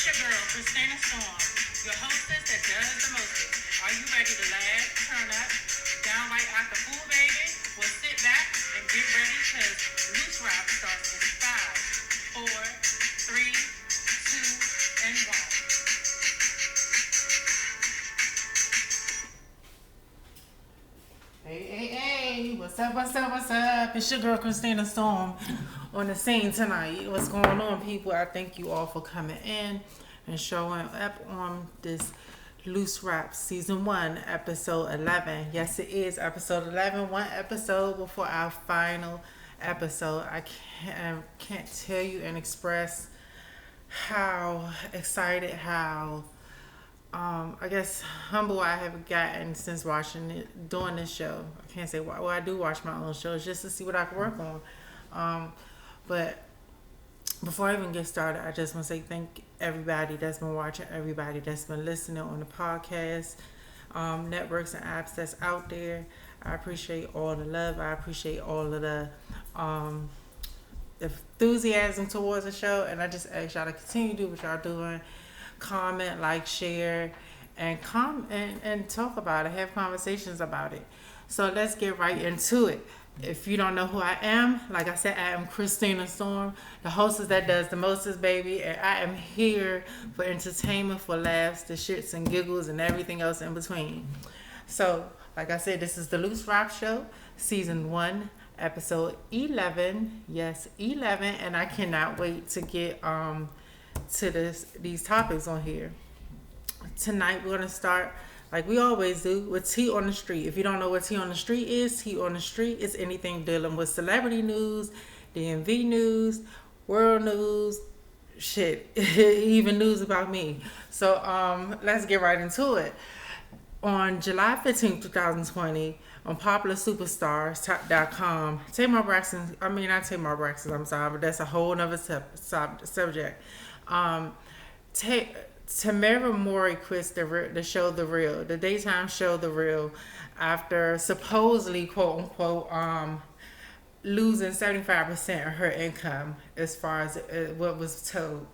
your girl, Crystina Storm, your hostess that does the mostest. Are you ready to laugh, turn up, downright act a fool, baby? Well, sit back and get ready because Loose Rap starts in 5, 4, 3, 2, and 1. Hey, what's up? It's your girl, Crystina Storm, on the scene tonight. What's going on, people? I thank you all for coming in and showing up on this Loose Rap Season 1, Episode 11. Yes, it is Episode 11, one episode before our final episode. I can't tell you and express how excited, how I guess humble I have gotten since doing this show. I can't say why. Well, I do watch my own shows just to see what I can work on. But before I even get started, I just want to say thank everybody that's been watching, everybody that's been listening on the podcast, networks and apps that's out there. I appreciate all the love. I appreciate all of the enthusiasm towards the show, and I just ask y'all to continue to do what y'all doing. Comment, like, share, and talk about it. Have conversations about it. So let's get right into it. If you don't know who I am, like I said, I am Crystina Storm, the hostess that does the mostest, baby, and I am here for entertainment, for laughs, the shits and giggles, and everything else in between. So, like I said, this is the Loose Rap Show, Season 1, Episode 11. Yes, 11, and I cannot wait to get to these topics on here. Tonight we're going to start like we always do with Tea on the Street. If you don't know what Tea on the Street is anything dealing with celebrity news, DMV news, world news, shit, even news about me. So let's get right into it. On July 15th, 2020, on popularsuperstars.com, Tamera Braxton, not Tamera Braxton, I'm sorry, but that's a whole nother subject. Tamera Mowery quits the show The Real, the daytime show The Real, after supposedly, quote unquote, losing 75% of her income as far as what was told.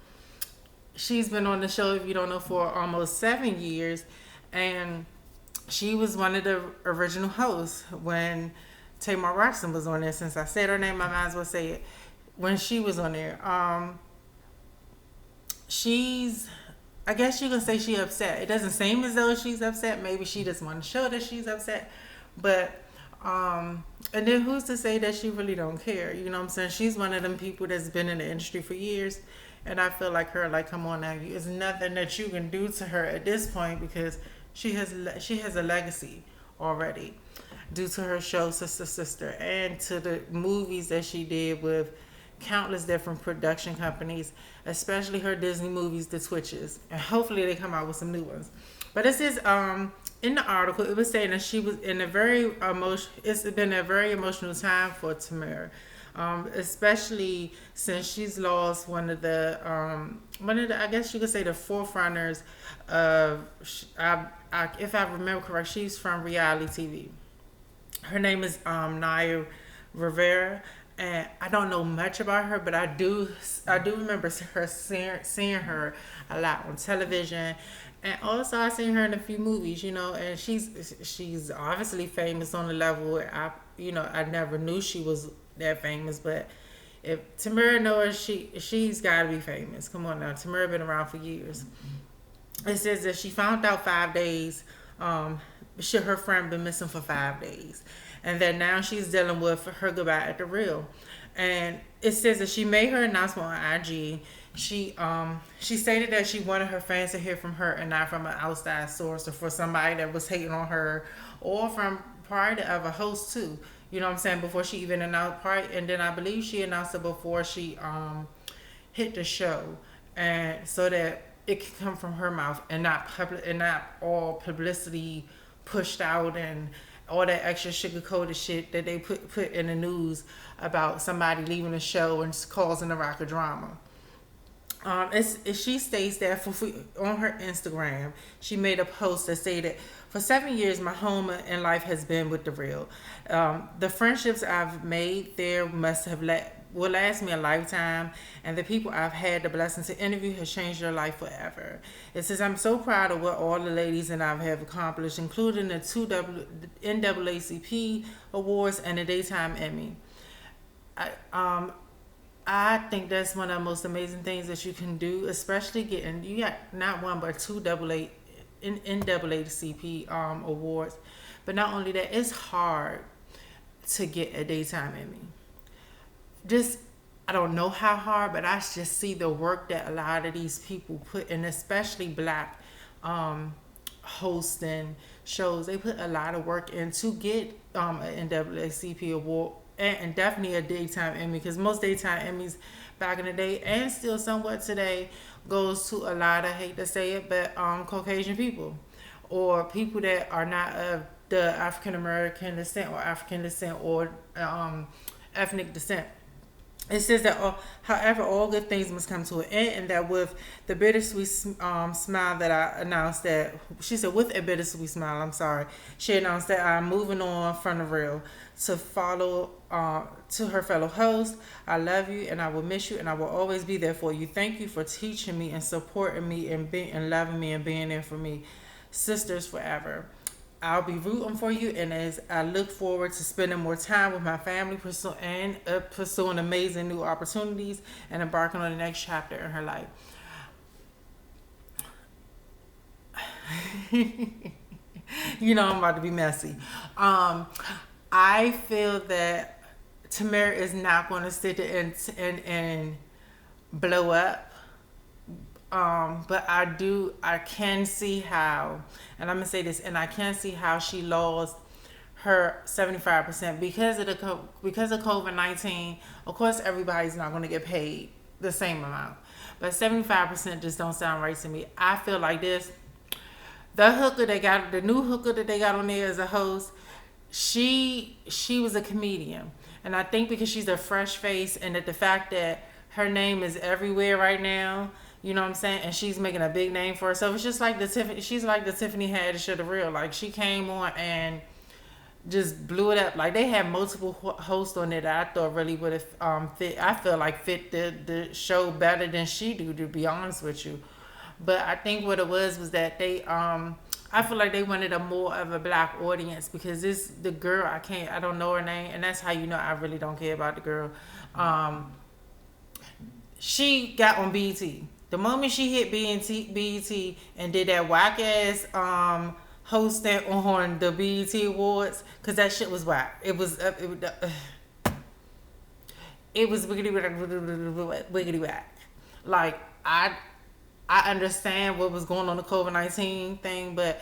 She's been on the show, if you don't know, for almost 7 years, and she was one of the original hosts when Tamera Braxton was on there. Since I said her name, I might as well say it. When she was on there, I guess you could say she upset. It doesn't seem as though she's upset. Maybe she just want to show that she's upset. But, and then who's to say that she really don't care? You know what I'm saying? She's one of them people that's been in the industry for years. And I feel like come on now. There's nothing that you can do to her at this point because she has a legacy already due to her show Sister and to the movies that she did with countless different production companies, especially her Disney movies, The Twitches, and hopefully they come out with some new ones. But this is in the article, it was saying that she was in it's been a very emotional time for Tamera, especially since she's lost one of the I guess you could say the forerunners of if I remember correct, she's from reality TV. Her name is Naya Rivera. And I don't know much about her, but I do remember her seeing her a lot on television, and also I seen her in a few movies, and she's obviously famous on the level where I never knew she was that famous, but if Tamera knows she's got to be famous. Come on now, Tamera been around for years. It says that she found out 5 days. Her friend been missing for 5 days. And then now she's dealing with her goodbye at The Real. And it says that she made her announcement on IG. She stated that she wanted her fans to hear from her and not from an outside source or for somebody that was hating on her or from prior to other hosts too. You know what I'm saying? Before she even announced and then I believe she announced it before she hit the show, and so that it can come from her mouth and not all publicity pushed out and all that extra sugar-coated shit that they put in the news about somebody leaving the show and causing a rock of drama. She states that on her Instagram, she made a post that stated, "For 7 years, my home and life has been with The Real. The friendships I've made there must have will last me a lifetime, and the people I've had the blessing to interview has changed their life forever. It says, I'm so proud of what all the ladies and I have accomplished, including the two NAACP awards and the Daytime Emmy. I, um, I think that's one of the most amazing things that you can do, especially getting, you got not one but two NAACP awards. But not only that, it's hard to get a Daytime Emmy. Just, I don't know how hard, but I just see the work that a lot of these people put in, especially black hosting shows. They put a lot of work in to get an NAACP award, and definitely a Daytime Emmy, because most Daytime Emmys back in the day, and still somewhat today, goes to a lot of, hate to say it, but Caucasian people, or people that are not of the African American descent, or African descent, or ethnic descent. It says that, however, all good things must come to an end, and that with the bittersweet smile that I announced that, she said, with a bittersweet smile, I'm sorry, she announced that I'm moving on from the real to follow to her fellow host. I love you, and I will miss you, and I will always be there for you. Thank you for teaching me and supporting me and loving me and being there for me. Sisters forever. I'll be rooting for you, and as I look forward to spending more time with my family, pursuing amazing new opportunities and embarking on the next chapter in her life. You know I'm about to be messy. I feel that Tamera is not going to sit there and blow up. But I can see how, and I'm gonna say this, and I can see how she lost her 75% because of COVID-19. Of course, everybody's not gonna get paid the same amount, but 75% just don't sound right to me. I feel like this. The new hooker that they got on there as a host, she was a comedian, and I think because she's a fresh face, and that the fact that her name is everywhere right now. You know what I'm saying? And she's making a big name for herself. It's just like she's like the Tiffany Haddish of the real. Like, she came on and just blew it up. Like, they had multiple hosts on it that I thought really would have fit. I feel like fit the show better than she do, to be honest with you. But I think what it was that they I feel like they wanted a more of a black audience, because the girl, I don't know her name, and that's how you know I really don't care about the girl. She got on BET. The moment she hit BET and did that whack ass hosting on the BET Awards, because that shit was whack. It was wiggity whack. Like, I understand what was going on the COVID-19 thing, but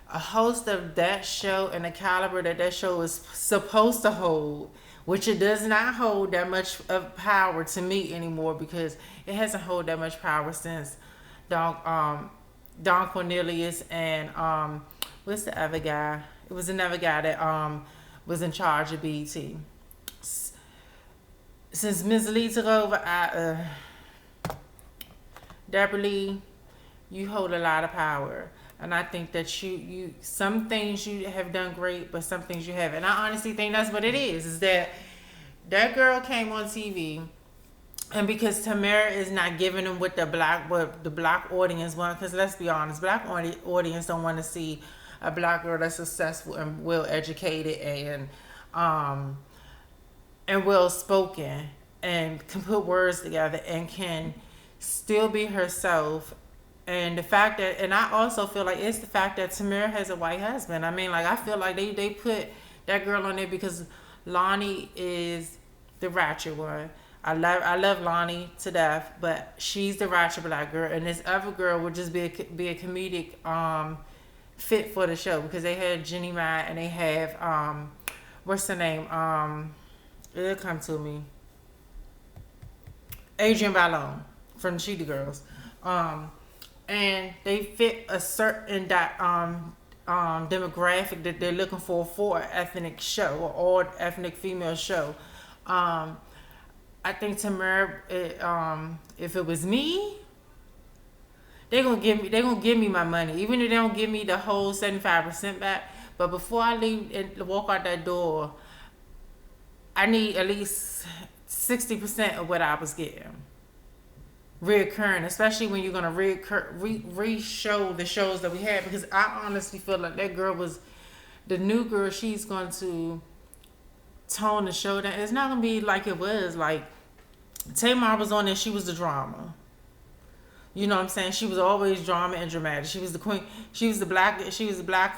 a host of that show and the caliber that show is supposed to hold, which it does not hold that much of power to me anymore, because it hasn't held that much power since Don Cornelius and what's the other guy? It was another guy that was in charge of BET. Since Ms. Lee took over, Deborah Lee, you hold a lot of power. And I think that you some things you have done great, but some things you haven't. And I honestly think that's what it is that girl came on TV, and because Tamera is not giving them what the black audience want, because let's be honest, black audience don't want to see a black girl that's successful and well educated and well spoken and can put words together and can still be herself. And the fact that, and I also feel like it's the fact that Tamera has a white husband. I mean, like, I feel like they put that girl on there because Lonnie is the ratchet one. I love Lonnie to death, but she's the ratchet black girl, and this other girl would just be a comedic fit for the show, because they had Jenny Mai and they have what's her name? It'll come to me. Adrienne Bailon from the Cheetah Girls. And they fit a certain demographic that they're looking for an ethnic show, or all ethnic female show. I think Tamera, if it was me, they're gonna give me my money, even if they don't give me the whole 75% back. But before I leave and walk out that door, I need at least 60% of what I was getting. Reoccurring, especially when you're gonna re-show the shows that we had, because I honestly feel like that girl was the new girl. She's going to tone the show down. It's not gonna be like it was. Like Tamera was on there, she was the drama. You know what I'm saying? She was always drama and dramatic. She was the queen. She was the black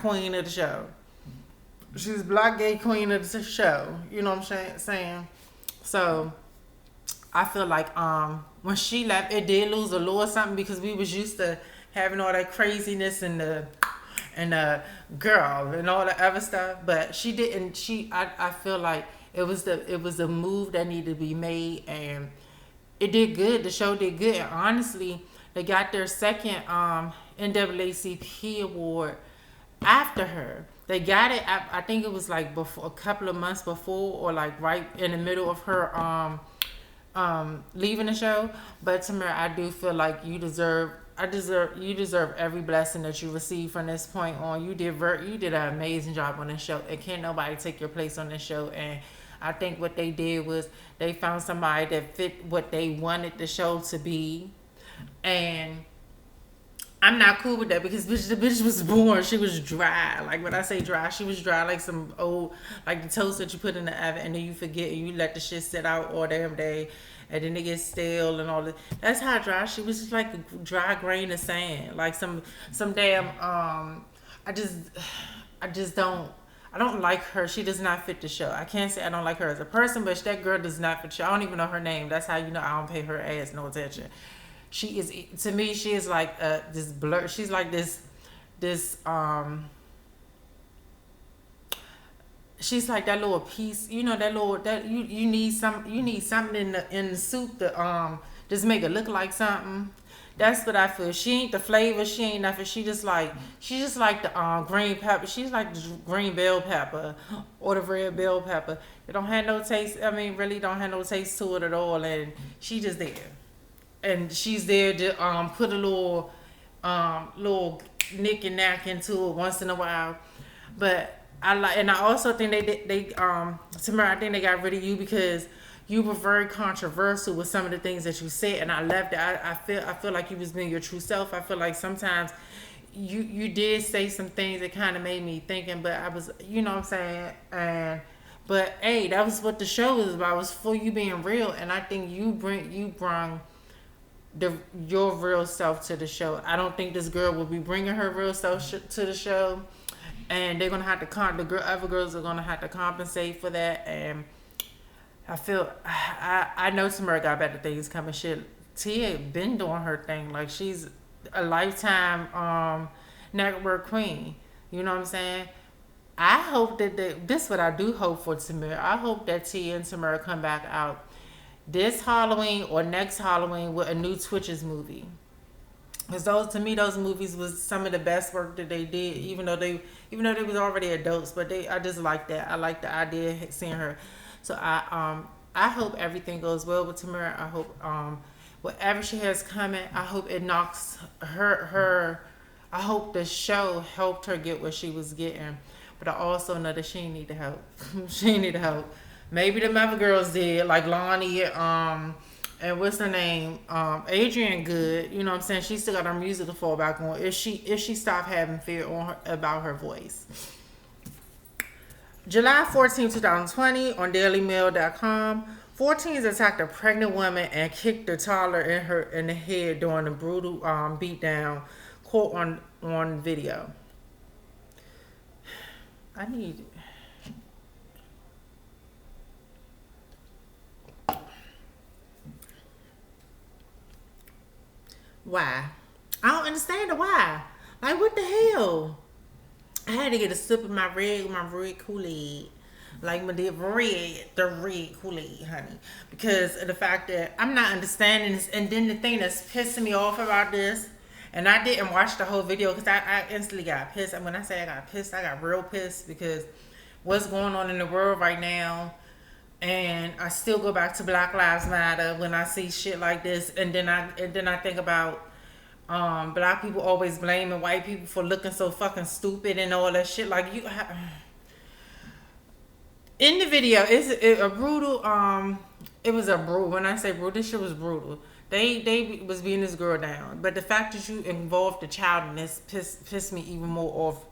queen of the show. She was the black gay queen of the show. You know what I'm saying? So I feel like when she left, it did lose a little something, because we was used to having all that craziness and the girl and all the other stuff. But she didn't. I feel like it was a move that needed to be made, and it did good. The show did good, and honestly, they got their second NAACP award after her. They got it. I think it was like before, a couple of months before, or like right in the middle of her leaving the show. But Tamera, I do feel like you deserve every blessing that you receive from this point on. You did an amazing job on this show, and can't nobody take your place on this show. And I think what they did was they found somebody that fit what they wanted the show to be. And I'm not cool with that, because the bitch was born. She was dry. Like when I say dry, she was dry like some old, like the toast that you put in the oven and then you forget and you let the shit sit out all damn day, and then it gets stale and all that. That's how dry she was. Just like a dry grain of sand. Like some damn I don't like her. She does not fit the show. I can't say I don't like her as a person, but that girl does not fit the show. I don't even know her name. That's how you know I don't pay her ass no attention. She is, to me, she is like this blur. She's like this she's like that little piece, you know, that you need something in the soup to just make it look like something. That's what I feel. She ain't the flavor, she ain't nothing. She's just like the green pepper. She's like the green bell pepper or the red bell pepper. It don't have no taste. I mean, really don't have no taste to it at all, and she just there. And she's there to put a little nick and knack into it once in a while. But I also think Tamera, I think they got rid of you because you were very controversial with some of the things that you said, and I left it. I feel like you was being your true self. I feel like sometimes you did say some things that kind of made me thinking, but I was, you know what I'm saying, but hey, that was what the show was about. It was for you being real, and I think you brung your real self to the show. I don't think this girl will be bringing her real self to the show, and they're gonna have to other girls are gonna have to compensate for that. And I feel I know Tamera got better things coming. Shit, Tia been doing her thing. Like she's a lifetime network queen. You know what I'm saying? I hope that this is what I do hope for Tamera. I hope that Tia and Tamera come back out this Halloween or next Halloween with a new Twitches movie. Because those movies was some of the best work that they did, even though they was already adults. But I just like that. I like the idea of seeing her. So I hope everything goes well with Tamera. I hope whatever she has coming, I hope it knocks her. I hope the show helped her get what she was getting. But I also know that she need the help. She need the help. Maybe the other girls did, like Lonnie, and what's her name, Adrian Good. You know what I'm saying? She still got her music to fall back on if she stopped having fear about her voice. July 14, 2020, on DailyMail.com, 14s attacked a pregnant woman and kicked the toddler in the head during a brutal beatdown. Quote on video. I need. Why? I don't understand the why. Like, what the hell? I had to get a sip of my red Kool-Aid. Like the red Kool-Aid, honey. Because of the fact that I'm not understanding this. And then the thing that's pissing me off about this, and I didn't watch the whole video because I instantly got pissed. And when I say I got pissed, I got real pissed because what's going on in the world right now. And I still go back to Black Lives Matter when I see shit like this, and then I think about black people always blaming white people for looking so fucking stupid and all that shit. Like in the video, it's a brutal It was a brutal. When I say brutal, this shit was brutal. They was beating this girl down, but the fact that you involved the child in this pissed me even more off.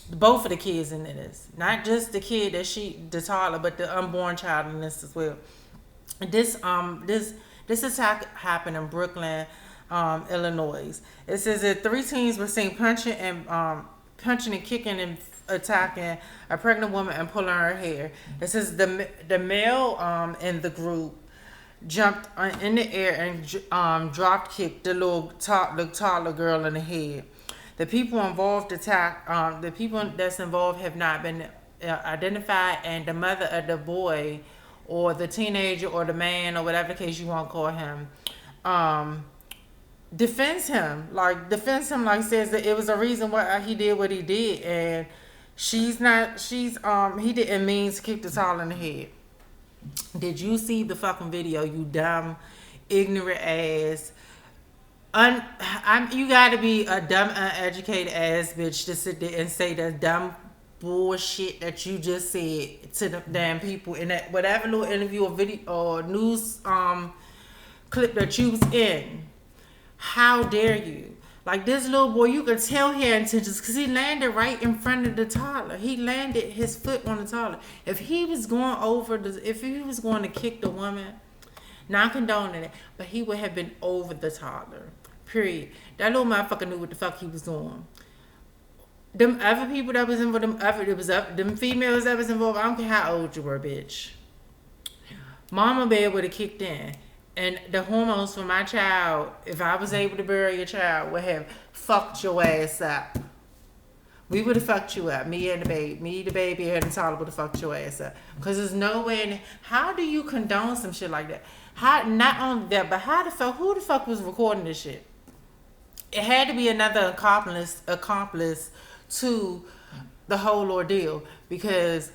Both of the kids in this, not just the kid the toddler, but the unborn child in this as well. This attack happened in Brooklyn, Illinois. It says that 3 teens were seen punching and kicking and attacking a pregnant woman and pulling her hair. It says the male in the group jumped in the air and drop kicked the toddler girl in the head. The people involved the people that's involved have not been identified, and the mother of the boy or the teenager or the man or whatever case you want to call him defends him like says that it was a reason why he did what he did, and he didn't mean to kick the toddler in the head. Did you see the fucking video, you dumb ignorant ass? You gotta be a dumb, uneducated ass bitch to sit there and say the dumb bullshit that you just said to the damn people in that whatever little interview or video or news clip that you was in. How dare you? Like, this little boy, you could tell he had intentions because he landed right in front of the toddler. He landed his foot on the toddler. If he was going to kick the woman, not condoning it, but he would have been over the toddler. Period. That little motherfucker knew what the fuck he was doing. Them other people that was involved, them females that was involved, I don't care how old you were, bitch. Mama bear would have kicked in. And the hormones for my child, if I was able to bury a child, would have fucked your ass up. We would have fucked you up. Me, the baby, and the toddler would have fucked your ass up. Because there's no way how do you condone some shit like that? Not only that, but who the fuck was recording this shit? It had to be another accomplice to the whole ordeal, because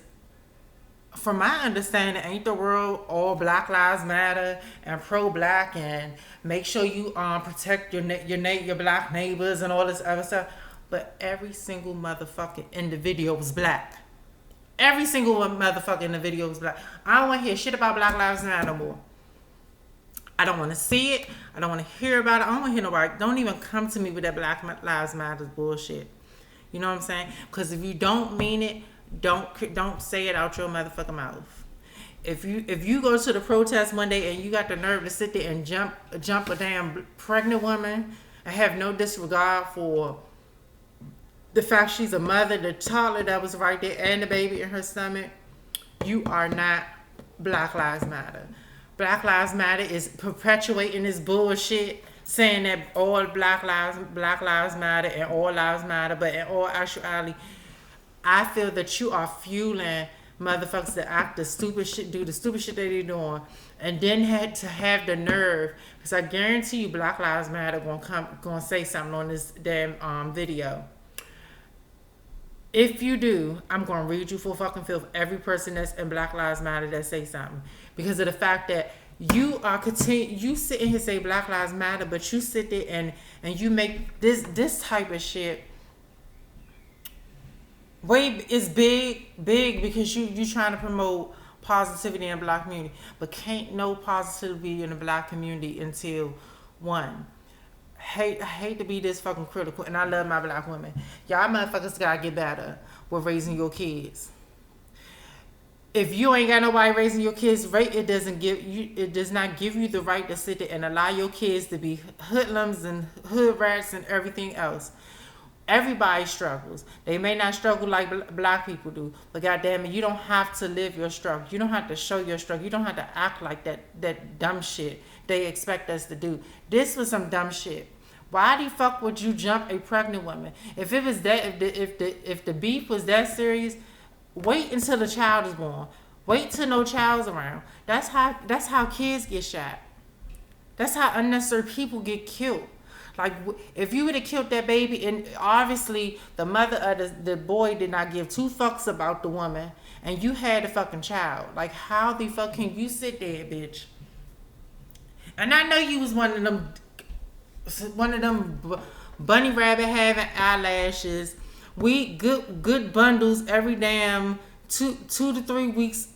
from my understanding, ain't the world all Black Lives Matter and pro-black and make sure you protect your black neighbors and all this other stuff? But every single motherfucker in the video was black. Every single motherfucker in the video was black. I don't want to hear shit about Black Lives Matter no more. I don't want to see it. I don't want to hear about it. I don't want to hear nobody. Don't even come to me with that Black Lives Matter bullshit. You know what I'm saying? Because if you don't mean it, don't say it out your motherfucking mouth. If you go to the protest one day and you got the nerve to sit there and jump a damn pregnant woman and have no disregard for the fact she's a mother, the toddler that was right there, and the baby in her stomach, you are not Black Lives Matter. Black Lives Matter is perpetuating this bullshit, saying that all Black lives matter and all lives matter, but in all actuality, I feel that you are fueling motherfuckers to act the stupid shit, do the stupid shit that they're doing, and then had to have the nerve, because I guarantee you Black Lives Matter gonna say something on this damn video. If you do, I'm gonna read you full fucking filth every person that's in Black Lives Matter that say something, because of the fact that you sit in here say Black Lives Matter, but you sit there and you make this type of shit is big because you trying to promote positivity in the black community, but can't no positivity in the black community until one. I hate to be this fucking critical, and I love my black women. Y'all motherfuckers gotta get better with raising your kids. If you ain't got nobody raising your kids right, it does not give you the right to sit there and allow your kids to be hoodlums and hood rats and everything else. Everybody struggles. They may not struggle like black people do, but goddamn it, you don't have to live your struggle. You don't have to show your struggle. You don't have to act like that dumb shit they expect us to do. This was some dumb shit. Why the fuck would you jump a pregnant woman? If it was that, if the beef was that serious, wait until the child is born. Wait till no child's around. That's how kids get shot. That's how unnecessary people get killed. Like, if you would have killed that baby, and obviously the mother of the boy did not give 2 fucks about the woman, and you had a fucking child. Like, how the fuck can you sit there, bitch? And I know you was one of them bunny rabbit having eyelashes. We good bundles every damn 2 to 3 weeks.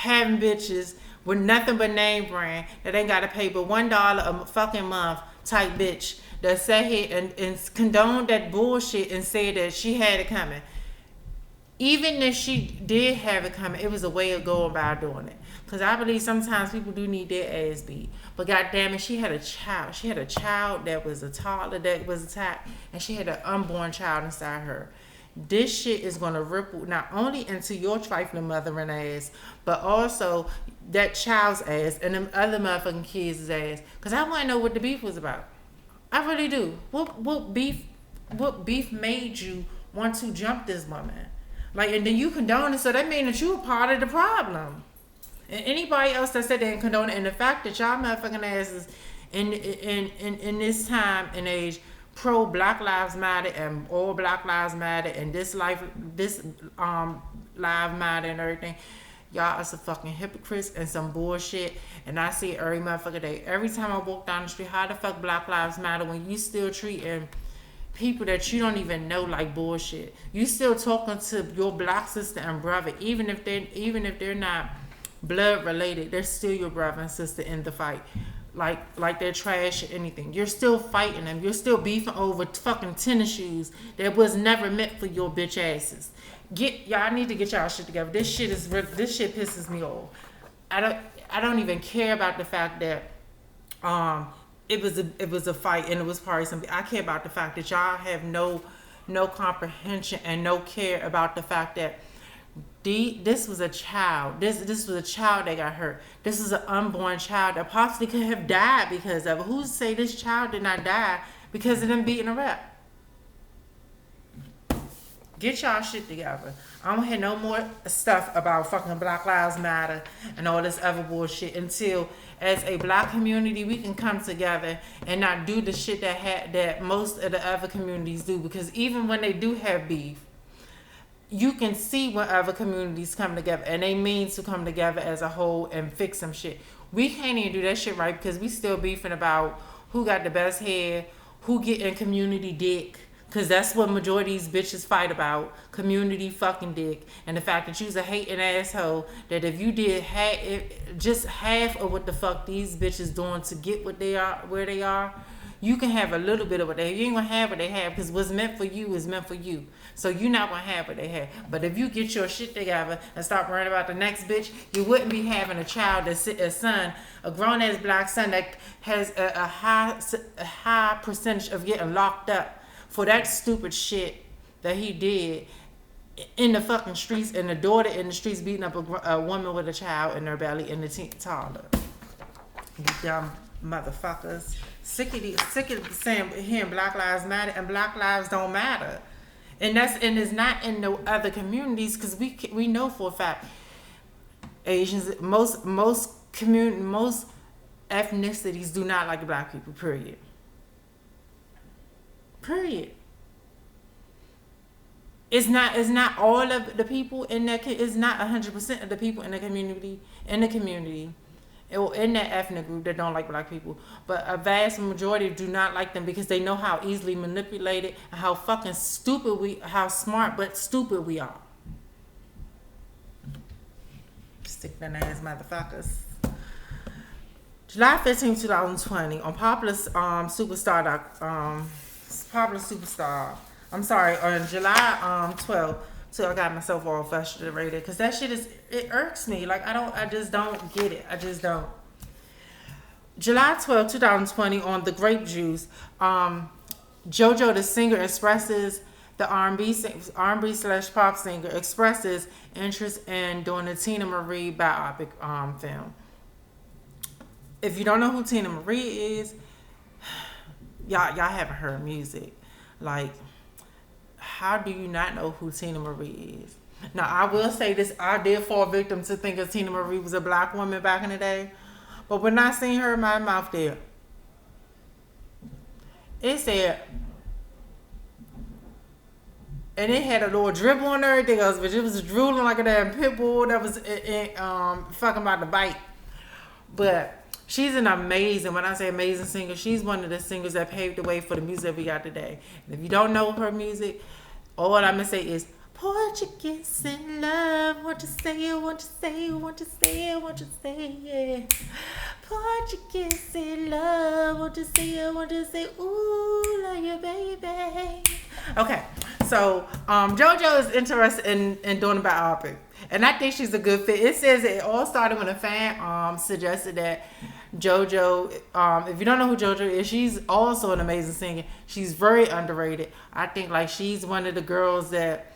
having bitches with nothing but name brand that ain't gotta pay but $1 a fucking month type bitch that sat here and condoned that bullshit and said that she had it coming. Even if she did have it coming, it was a way of going about doing it. Because I believe sometimes people do need their ass beat. But goddamn it, she had a child. She had a child that was a toddler that was attacked, and she had an unborn child inside her. This shit is going to ripple not only into your trifling mothering ass, but also that child's ass and them other motherfucking kids' ass. Because I want to know what the beef was about. I really do. What beef made you want to jump this woman? Like, and then you condone it, so that means that you were part of the problem. And anybody else that said they didn't condone it, and the fact that y'all motherfucking asses in this time and age pro Black Lives Matter and all Black Lives Matter and this life matter and everything, y'all are some fucking hypocrites and some bullshit. And I see it every motherfucking day. Every time I walk down the street, how the fuck Black Lives Matter when you still treating people that you don't even know like bullshit? You still talking to your black sister and brother, even if they're not blood related, they're still your brother and sister in the fight. Like they're trash or anything. You're still fighting them. You're still beefing over fucking tennis shoes that was never meant for your bitch asses. Y'all need to get y'all shit together. This shit pisses me off. I don't even care about the fact that it was a fight and it was probably something. I care about the fact that y'all have no comprehension and no care about the fact that this was a child. This was a child that got hurt. This is an unborn child that possibly could have died because of it. Who's to say this child did not die because of them beating her up? Get y'all shit together. I don't hear no more stuff about fucking Black Lives Matter and all this other bullshit until, as a black community, we can come together and not do the shit that most of the other communities do. Because even when they do have beef, you can see when other communities come together and they mean to come together as a whole and fix some shit. We can't even do that shit right because we still beefing about who got the best hair, who getting community dick. Because that's what majority of these bitches fight about. Community fucking dick. And the fact that you's a hating asshole. That if you did just half of what the fuck these bitches doing to get what they are, where they are, you can have a little bit of what they have. You ain't gonna have what they have because what's meant for you is meant for you. So you're not gonna have what they have. But if you get your shit together and stop worrying about the next bitch, you wouldn't be having a child, a son, a grown ass black son that has a high percentage of getting locked up for that stupid shit that he did in the fucking streets, and the daughter in the streets beating up a woman with a child in her belly in the toddler. You dumb motherfuckers. Sick of saying hearing Black Lives Matter and Black Lives don't matter. And it's not in no other communities because we know for a fact Asians, most ethnicities do not like black people, period. It's not all of the people in that. It's not 100% of the people in the community or in that ethnic group that don't like black people. But a vast majority do not like them because they know how easily manipulated and how fucking how smart but stupid we are. Stick that ass motherfuckers. July 15, 2020, on Popular Superstar. I'm sorry, on July 12th, so I got myself all frustrated because that shit it irks me. Like I just don't get it. I just don't. July 12th, 2020, on The Grape Juice, JoJo the singer expresses the R&B/pop singer expresses interest in doing the Teena Marie biopic film. If you don't know who Teena Marie is, y'all haven't heard music. Like, how do you not know who Teena Marie is? Now, I will say this. I did fall victim to think Teena Marie was a black woman back in the day. But when I seen her in my mouth there, it said, and it had a little dribble on everything else, but it was drooling like a damn pit bull that was fucking about to bite. But she's an amazing, when I say amazing singer, she's one of the singers that paved the way for the music that we got today. And if you don't know her music, all I'm going to say is Portuguese in love. Want to say it, want to say it, want to say it, want to say it. Portuguese in love. Want to say it, want to say, ooh, love you, baby. Okay, so JoJo is interested in doing a biopic, and I think she's a good fit. It says it all started when a fan suggested that JoJo, if you don't know who JoJo is, she's also an amazing singer. She's very underrated. I think like she's one of the girls that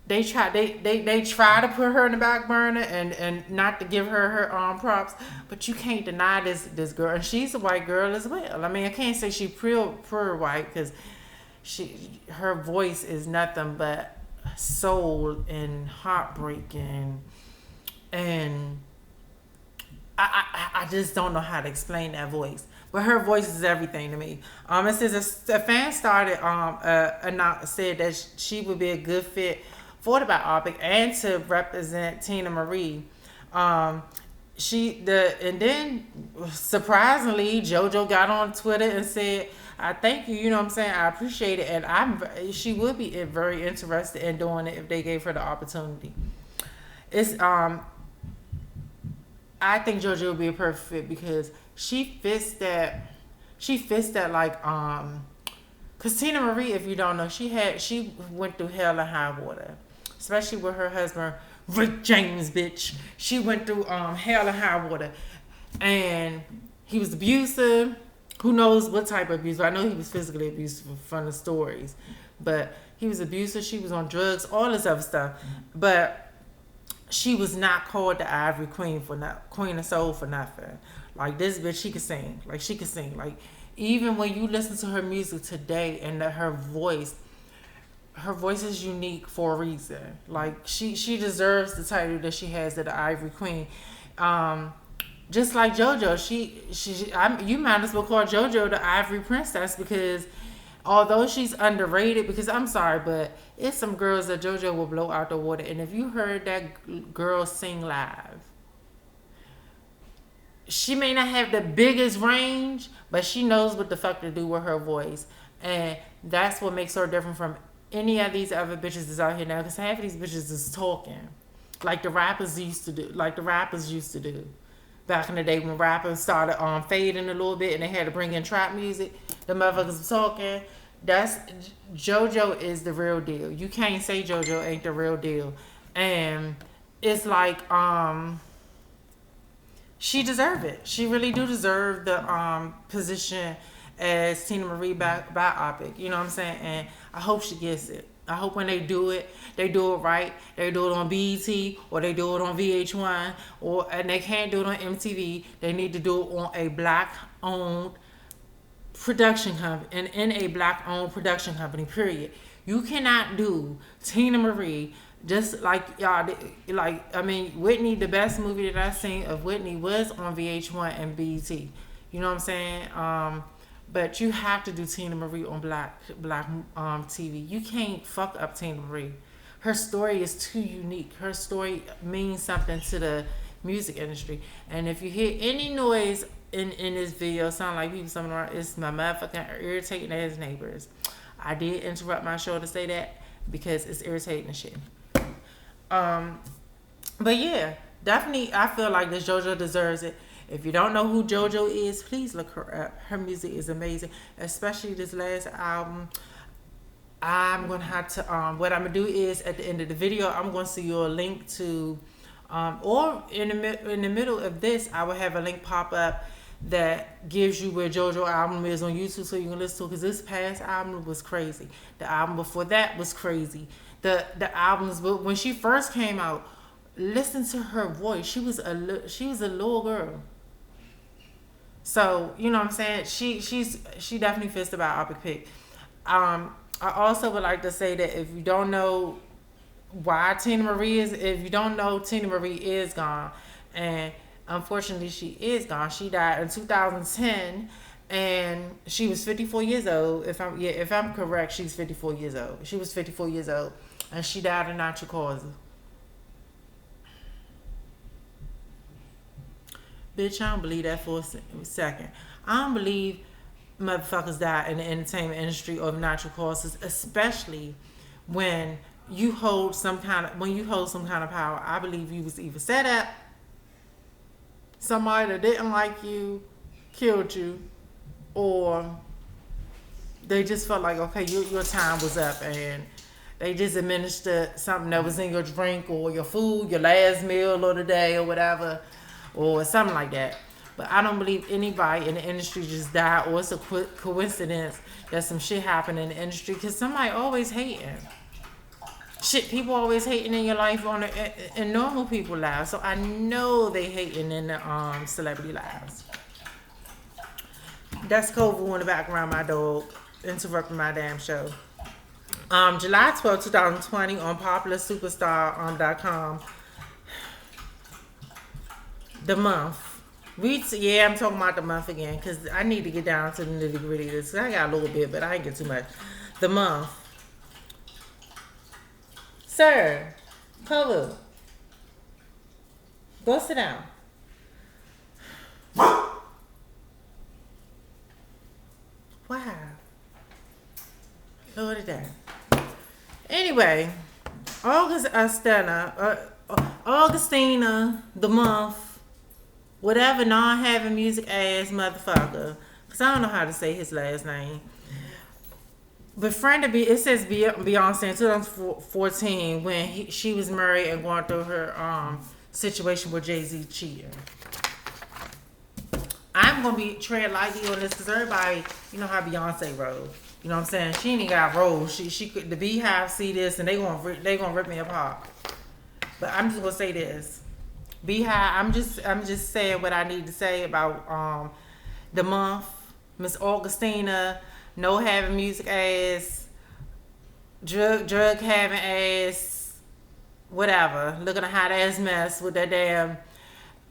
they try to put her in the back burner and not to give her props, but you can't deny this girl, and she's a white girl as well. I mean, I can't say she's pure white because her voice is nothing but soul and heartbreak and I just don't know how to explain that voice. But her voice is everything to me. It says a fan started said that she would be a good fit for the biopic and to represent Teena Marie. And then surprisingly, JoJo got on Twitter and said, "I thank you. You know what I'm saying? I appreciate it, and she would be very interested in doing it if they gave her the opportunity." It's I think JoJo would be a perfect fit because she fits that like cause Teena Marie, if you don't know, she went through hell and high water, especially with her husband Rick James, bitch. She went through hell and high water, and he was abusive. Who knows what type of abuse? I know he was physically abusive from the stories, but he was abusive. She was on drugs, all this other stuff, but she was not called the Ivory Queen Queen of Soul for nothing. Like this bitch, she could sing. Like even when you listen to her music today and her voice is unique for a reason. Like she deserves the title that she has of the Ivory Queen. Just like JoJo, you might as well call JoJo the Ivory Princess because although she's underrated, because I'm sorry, but it's some girls that JoJo will blow out the water. And if you heard that girl sing live, she may not have the biggest range, but she knows what the fuck to do with her voice. And that's what makes her different from any of these other bitches that's out here now. Because half of these bitches is talking like the rappers used to do. Back in the day when rappers started fading a little bit and they had to bring in trap music, the motherfuckers was talking. That's JoJo is the real deal. You can't say JoJo ain't the real deal. And it's like she deserve it. She really do deserve the position as Teena Marie biopic. You know what I'm saying? And I hope she gets it. I hope when they do it right. They do it on BET or they do it on VH1 and they can't do it on MTV. They need to do it on a black-owned production company and in a black-owned production company. Period. You cannot do Teena Marie just like y'all. Like Whitney. The best movie that I seen of Whitney was on VH1 and BET. You know what I'm saying? But you have to do Teena Marie on black TV. You can't fuck up Teena Marie. Her story is too unique. Her story means something to the music industry. And if you hear any noise in this video, sound like people something around, it's my motherfucking irritating ass neighbors. I did interrupt my show to say that because it's irritating and shit. But yeah, definitely I feel like this JoJo deserves it. If you don't know who JoJo is, please look her up. Her music is amazing, especially this last album. I'm gonna have to what I'm gonna do is at the end of the video I'm gonna see you a link to or in the middle of this I will have a link pop up that gives you where JoJo album is on YouTube so you can listen to it, because this past album was crazy. The album before that was crazy. The albums, but when she first came out, listen to her voice. She was a little girl. So, you know what I'm saying? She definitely fits the biopic pick. I also would like to say that if you don't know why Teena Marie is gone, and unfortunately she is gone. She died in 2010 and she was 54 years old. If I'm correct, she's 54 years old. She was 54 years old and she died of natural causes. Bitch, I don't believe that for a second. I don't believe motherfuckers die in the entertainment industry of natural causes, especially when you hold some kind of when you hold some kind of power, I believe you was either set up, somebody that didn't like you, killed you, or they just felt like, okay, your time was up, and they just administered something that was in your drink or your food, your last meal of the day or whatever, or something like that. But I don't believe anybody in the industry just died, or it's a coincidence that some shit happened in the industry, because somebody always hating. Shit, people always hating in your life in normal people lives. So I know they hating in the celebrity lives. That's Kovu in the background, my dog, interrupting my damn show. July 12, 2020 on popularsuperstar.com. The month. I'm talking about the month again, because I need to get down to the nitty gritty of this. I got a little bit, but I ain't get too much. The month. Sir, Kovu, go sit down. Wow. Lord of that. Anyway, Augustina, the month, whatever non-having music ass motherfucker, because I don't know how to say his last name. Befriended, it says Beyonce in 2014 when she was married and going through her situation with Jay-Z cheating. I'm going to be tread lightly on this because everybody, you know how Beyonce rolls. You know what I'm saying? She ain't got roles. She could, the Beehive see this and they gonna rip me apart. But I'm just gonna say this. Beehive, I'm just saying what I need to say about the month. Miss Augustina, no having music ass, drug having ass, whatever. Looking a hot ass mess with that damn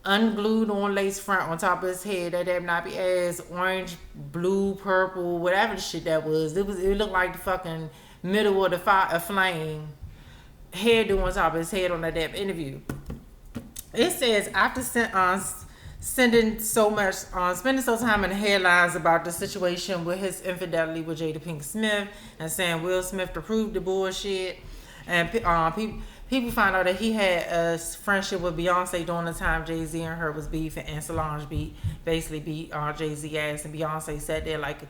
unglued on lace front on top of his head, that damn nappy ass, orange, blue, purple, whatever the shit that was. It looked like the fucking middle of the flame hairdo on top of his head on that damn interview. It says after spending so time in the headlines about the situation with his infidelity with Jada Pinkett Smith and saying Will Smith approved the bullshit, and people found out that he had a friendship with Beyonce during the time Jay-Z and her was beefing, and Solange basically beat Jay-Z ass, and Beyonce sat there like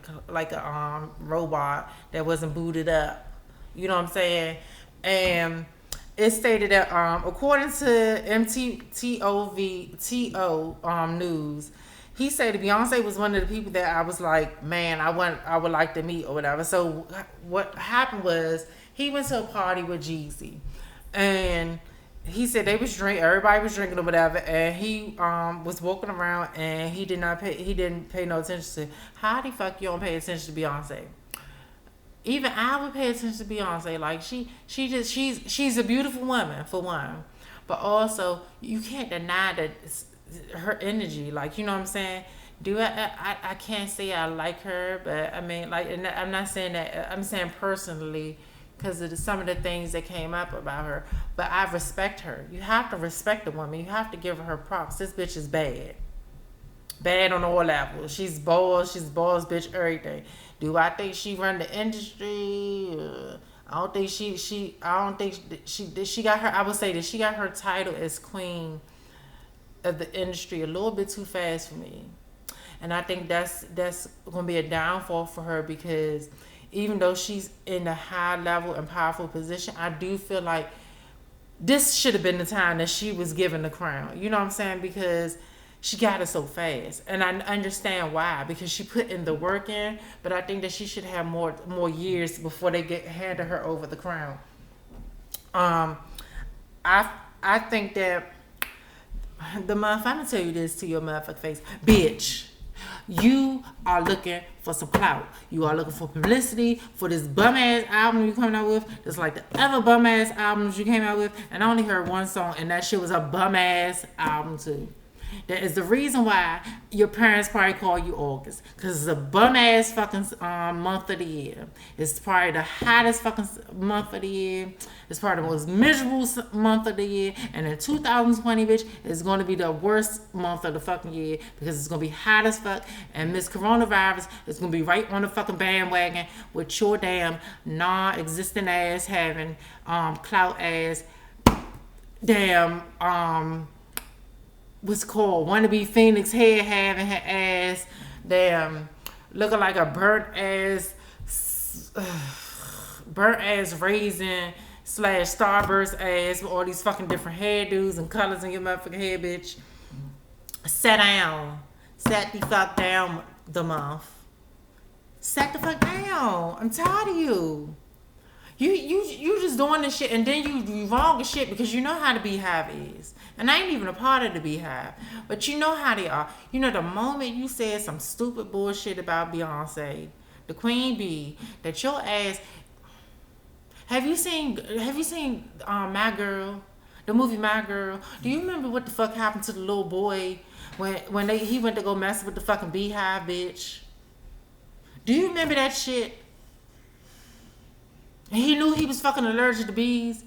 a robot that wasn't booted up. You know what I'm saying? And it stated that according to MTTO News, he said that Beyonce was one of the people that I was like, man, I would like to meet or whatever. So what happened was he went to a party with Jeezy. And he said they was everybody was drinking or whatever, and he was walking around and he didn't pay no attention to how the fuck you don't pay attention to Beyonce. Even I would pay attention to Beyonce. Like she's a beautiful woman for one, but also you can't deny that her energy. Like, you know what I'm saying? I can't say I like her, but I mean, like, and I'm not saying that. I'm saying personally, because of some of the things that came up about her. But I respect her. You have to respect the woman. You have to give her props. This bitch is bad. Bad on all levels. She's boss, bitch, everything. Do I think she run the industry? I don't think she got her, I would say that she got her title as queen of the industry a little bit too fast for me. And I think that's going to be a downfall for her, because even though she's in a high level and powerful position, I do feel like this should have been the time that she was given the crown. You know what I'm saying? Because she got it so fast. And I understand why, because she put in the work in, but I think that she should have more years before they handed her over the crown. I think that the month, I'm going to tell you this to your motherfucking face. Bitch. You are looking for some clout. You are looking for publicity for this bum ass album you coming out with. Just like the other bum ass albums you came out with. And I only heard one song, and that shit was a bum ass album too. That is the reason why your parents probably call you August. Because it's a bum ass fucking month of the year. It's probably the hottest fucking month of the year. It's probably the most miserable month of the year. And in 2020, bitch, it's going to be the worst month of the fucking year. Because it's going to be hot as fuck. And Miss Coronavirus is going to be right on the fucking bandwagon with your damn non-existent ass having clout ass damn what's called wannabe Phoenix head having her ass damn looking like a burnt ass raisin / Starburst ass with all these fucking different hairdos and colors in your motherfucking head, bitch. Sit down. Sit the fuck down the month. Sit the fuck down. I'm tired of you. You just doing this shit and then you wrong as shit because you know how the Beehive is. And I ain't even a part of the Beehive. But you know how they are. You know the moment you said some stupid bullshit about Beyonce, the Queen Bee, that your ass. Have you seen My Girl? The movie My Girl? Do you remember what the fuck happened to the little boy when he went to go mess with the fucking Beehive, bitch? Do you remember that shit? And he knew he was fucking allergic to bees.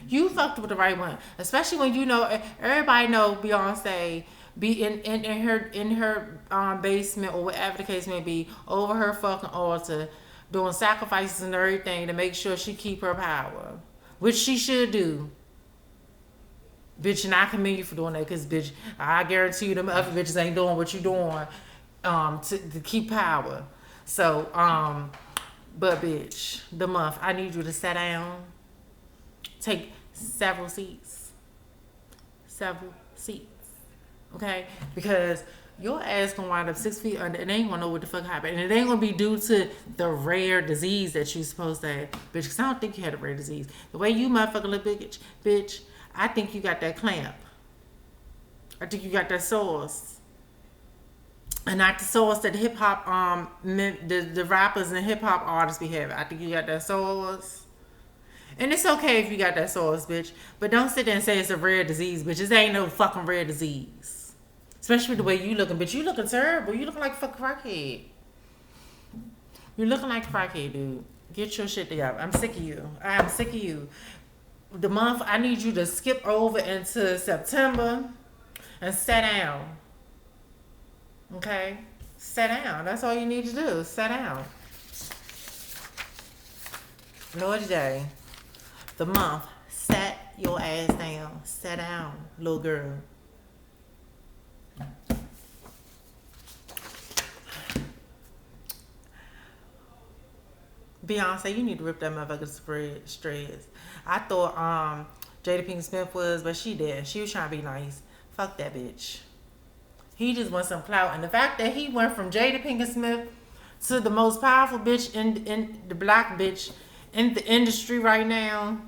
You fucked with the right one, especially when you know everybody know Beyonce be in her basement or whatever the case may be over her fucking altar doing sacrifices and everything to make sure she keep her power, which she should do. Bitch, and I commend you for doing that, because bitch, I guarantee you them other bitches ain't doing what you doing to keep power. So but bitch, the month, I need you to sit down, take several seats, okay? Because your ass gonna wind up 6 feet under and they ain't gonna know what the fuck happened. And it ain't gonna be due to the rare disease that you supposed to have, bitch, because I don't think you had a rare disease. The way you motherfucking look, bitch, I think you got that clamp. I think you got that sauce. And not the sauce that hip hop, the rappers and hip hop artists be having. I think you got that sauce. And it's okay if you got that sauce, bitch. But don't sit there and say it's a rare disease, bitch. This ain't no fucking rare disease. Especially the way you looking, bitch. You looking terrible. You looking like a fucking crackhead. You looking like a crackhead, dude. Get your shit together. I'm sick of you. I'm sick of you. The month, I need you to skip over into September and sit down. Okay? Sit down. That's all you need to do. Sit down. Lord Day. The month. Sit your ass down. Sit down, little girl. Beyonce, you need to rip that motherfucker shreds. I thought Jada Pinkett Smith was, but she did. She was trying to be nice. Fuck that bitch. He just wants some clout. And the fact that he went from Jada Pinkett Smith to the most powerful bitch in the black bitch in the industry right now,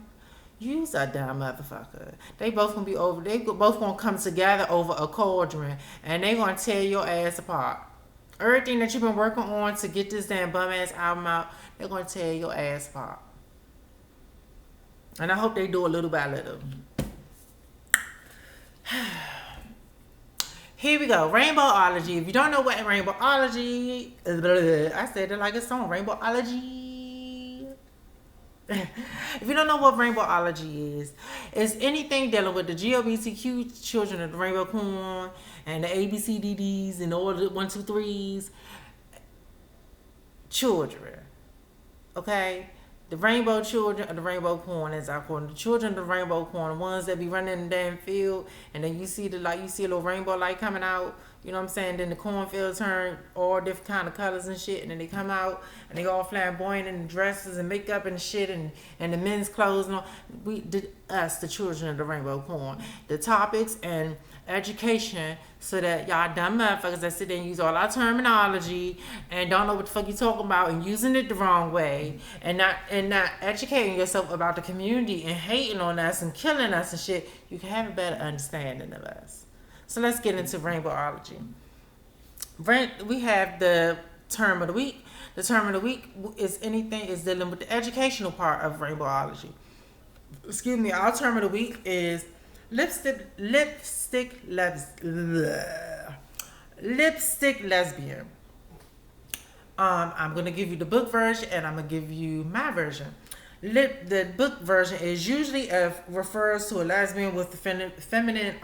you's a dumb motherfucker. They both gonna be over. They both gonna come together over a cauldron, and they gonna tear your ass apart. Everything that you've been working on to get this damn bum ass album out, they're gonna tear your ass apart. And I hope they do it little by little. Here we go. RAINBOWOLOGY. If you don't know what RAINBOWOLOGY is, I said it like a song. RAINBOWOLOGY. If you don't know what RAINBOWOLOGY is, it's anything dealing with the GLBTQ children of the rainbow corn and the ABCDDs and all the 1, 2, 3s children. Okay? The rainbow children of the rainbow corn, as I call them. The children of the rainbow corn, the ones that be running in the damn field, and then you see the light, you see a little rainbow light coming out, you know what I'm saying? Then the cornfield turn all different kind of colors and shit, and then they come out and they all flamboyant in dresses and makeup and shit, and the men's clothes and all. Us, the children of the rainbow corn. The topics and education, so that y'all dumb motherfuckers that sit there and use all our terminology and don't know what the fuck you talking about and using it the wrong way and not educating yourself about the community and hating on us and killing us and shit, you can have a better understanding of us. So let's get into RAINBOWOLOGY. We have the term of the week. The term of the week is dealing with the educational part of RAINBOWOLOGY. Excuse me, our term of the week is lipstick lesbian. I'm gonna give you the book version, and I'm gonna give you my version. The book version is usually refers to a lesbian with the feminine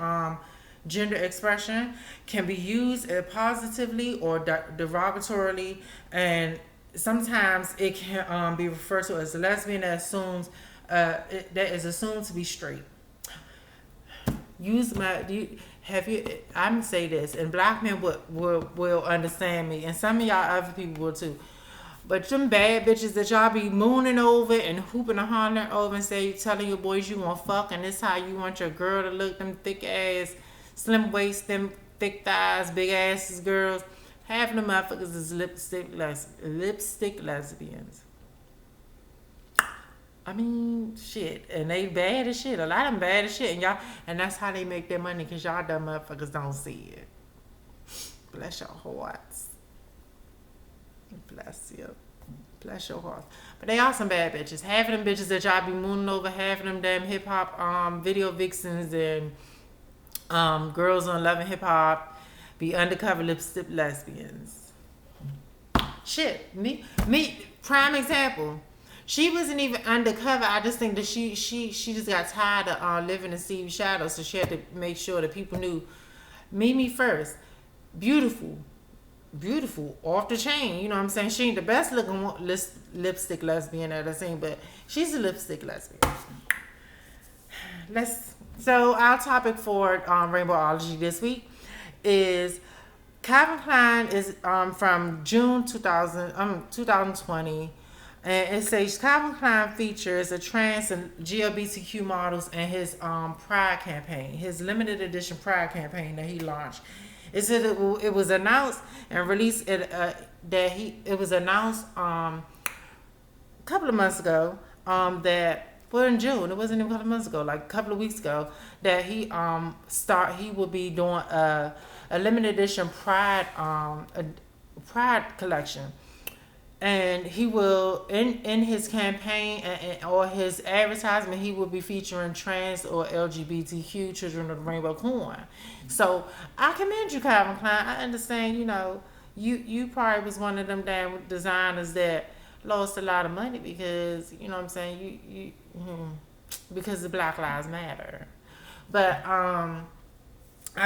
gender expression, can be used positively or derogatorily, and sometimes it can be referred to as a lesbian that is assumed to be straight. I'm say this, and black men will understand me, and some of y'all other people will too. But them bad bitches that y'all be mooning over and hooping and hollering over and telling your boys you want fuck, and this how you want your girl to look, them thick ass, slim waist, them thick thighs, big asses girls. Half of them motherfuckers is lipstick lesbians. I mean, shit, and they bad as shit. A lot of them bad as shit, and that's how they make their money, cause y'all dumb motherfuckers don't see it. Bless your hearts. Bless you. Bless your heart. But they are some bad bitches. Half of them bitches that y'all be mooning over, half of them damn hip hop video vixens and girls on Love and Hip Hop be undercover lipstick lesbians. Shit. Me prime example. She wasn't even undercover. I just think that she just got tired of living in Steve's shadow, so she had to make sure that people knew Mimi first. Beautiful, off the chain. You know what I'm saying? She ain't the best looking lipstick lesbian that I've seen, but she's a lipstick lesbian. So our topic for RAINBOWOLOGY this week is Calvin Klein is from June 2020. And it says Calvin Klein features a trans and GLBTQ models in his Pride campaign, his limited edition Pride campaign that he launched. It said it was announced and released it was announced a couple of months ago in June. It wasn't even a couple of months ago, like a couple of weeks ago, that he will be doing a limited edition Pride collection. And he will, in his campaign or his advertisement, he will be featuring trans or LGBTQ children of the rainbow coin. So I commend you, Calvin Klein. I understand, you probably was one of them damn designers that lost a lot of money because, you know what I'm saying, because the Black Lives Matter. But I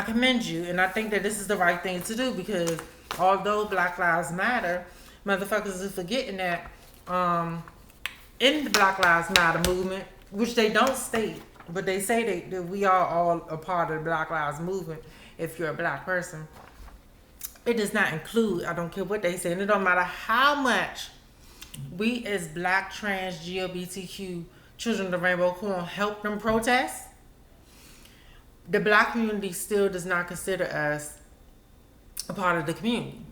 commend you, and I think that this is the right thing to do, because although Black Lives Matter, motherfuckers is forgetting that in the Black Lives Matter movement, which they don't state, but they say that we are all a part of the Black Lives movement if you're a black person. It does not include, I don't care what they say, and it don't matter how much we as black, trans, GLBTQ children of the rainbow coin help them protest, the black community still does not consider us a part of the community.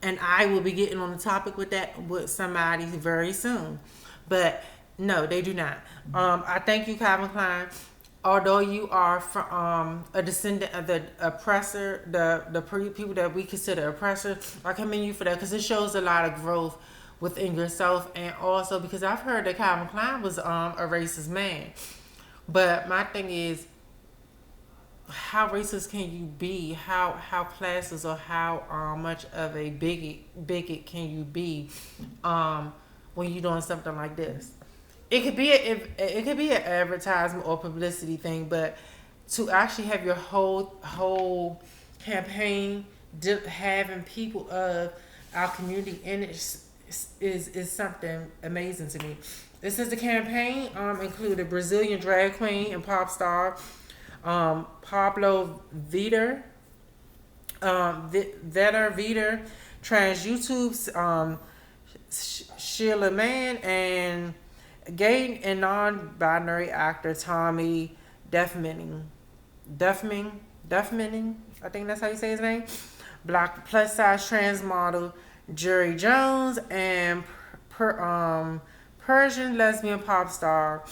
And I will be getting on the topic with that with somebody very soon. But no, they do not. I thank you, Calvin Klein. Although you are from a descendant of the oppressor, the people that we consider oppressor, I commend you for that, because it shows a lot of growth within yourself. And also because I've heard that Calvin Klein was a racist man. But my thing is, how racist can you be? How classist or how much of a bigot can you be when you're doing something like this? It could be an advertisement or publicity thing, but to actually have your whole campaign having people of our community in it is something amazing to me. It says the campaign included Brazilian drag queen and pop star Pablo Vitor, trans YouTube's Sheila Mann, and gay and non-binary actor Tommy Duffmanning, I think that's how you say his name. Black plus size trans model Jerry Jones, and Persian lesbian pop star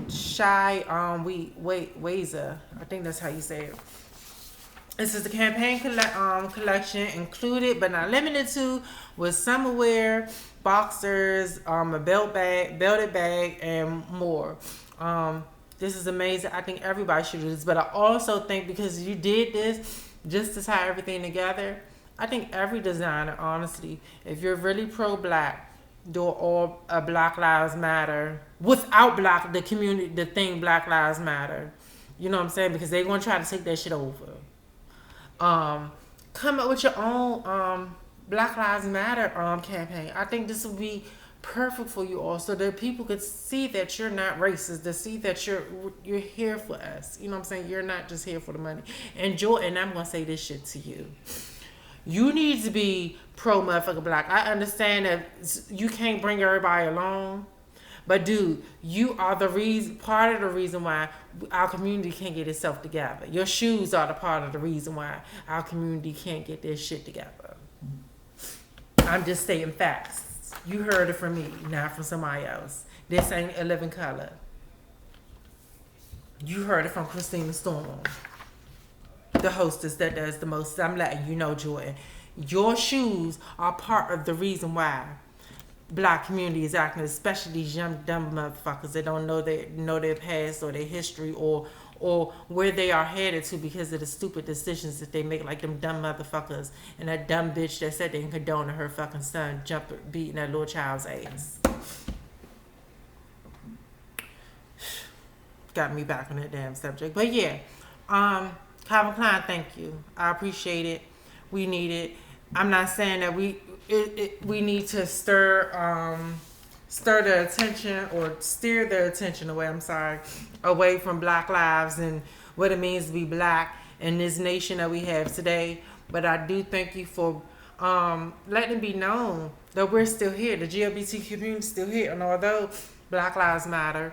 Shy Weza. I think that's how you say it. This is the campaign collection included but not limited to with summer wear, boxers, a belted bag, and more. This is amazing. I think everybody should do this. But I also think because you did this, just to tie everything together, I think every designer, honestly, if you're really pro-black, do all Black Lives Matter without the community, the thing Black Lives Matter. You know what I'm saying? Because they're going to try to take that shit over. Come up with your own Black Lives Matter campaign. I think this would be perfect for you all, so that people could see that you're not racist, to see that you're here for us. You know what I'm saying? You're not just here for the money. And I'm gonna say this shit to you. You need to be pro motherfucker black. I understand that you can't bring everybody along, but dude, you are part of the reason why our community can't get itself together. Your shoes are the part of the reason why our community can't get their shit together. I'm just stating facts. You heard it from me, not from somebody else. This ain't a living color. You heard it from Christina Storm, the hostess that does the most. I'm letting you know, Jordan. Your shoes are part of the reason why black community is acting, especially these young dumb motherfuckers that don't know their past or their history or where they are headed to because of the stupid decisions that they make, like them dumb motherfuckers and that dumb bitch that said they condoned her fucking son beating that little child's ass. Got me back on that damn subject. But yeah, Calvin Klein, thank you. I appreciate it. We need it. I'm not saying that we need to stir the attention or steer their attention away from Black lives and what it means to be black in this nation that we have today. But I do thank you for letting it be known that we're still here. The GLBTQ community is still here. And although Black Lives Matter,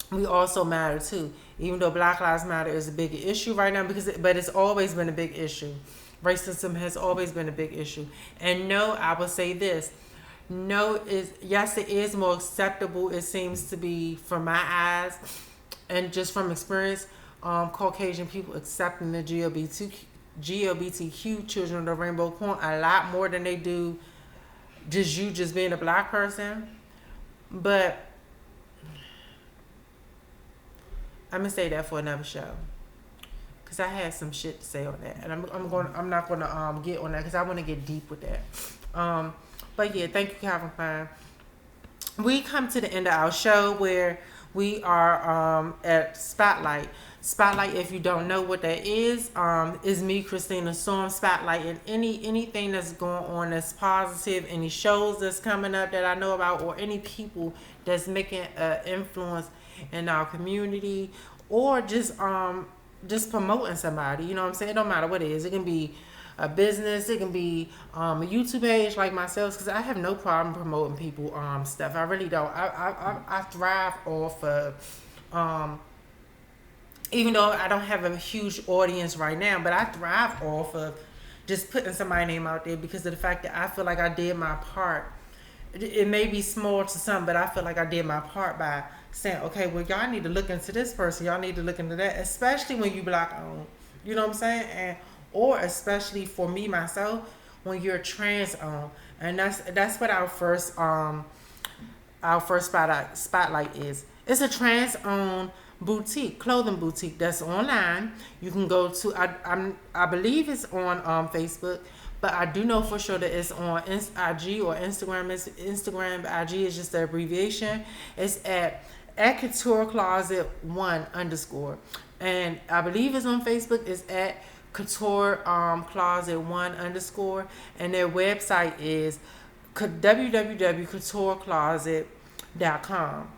we also matter too. Even though Black Lives Matter is a big issue right now, but it's always been a big issue. Racism has always been a big issue. And no, I will say this. No, yes, it is more acceptable, it seems to be, from my eyes and just from experience, Caucasian people accepting the GLBTQ, children of the rainbow corn, a lot more than they do just being a black person. But I'm gonna say that for another show, cause I had some shit to say on that, and I'm not gonna get on that because I want to get deep with that. But yeah, thank you, Calvin Klein. We come to the end of our show where we are at Spotlight. Spotlight, if you don't know what that is me, Christina Storm, spotlighting anything that's going on that's positive, any shows that's coming up that I know about, or any people that's making an influence in our community, or just promoting somebody. You know what I'm saying? It don't matter what it is. It can be a business, it can be a YouTube page like myself, because I have no problem promoting people stuff. I really don't. I thrive off of even though I don't have a huge audience right now, but I thrive off of just putting somebody's name out there because of the fact that I feel like I did my part. It may be small to some, but I feel like I did my part by saying, okay, well, y'all need to look into this person, y'all need to look into that, especially when you black owned. You know what I'm saying? Or especially for me myself, when you're trans owned, and that's what our first spotlight is. It's a trans owned clothing boutique that's online. You can go to I believe it's on Facebook, but I do know for sure that it's on IG or Instagram. It's Instagram, but IG is just the abbreviation. It's at Couture Closet 1_, and I believe it's on Facebook. It's at Couture Closet 1_, and their website is www.couturecloset.com.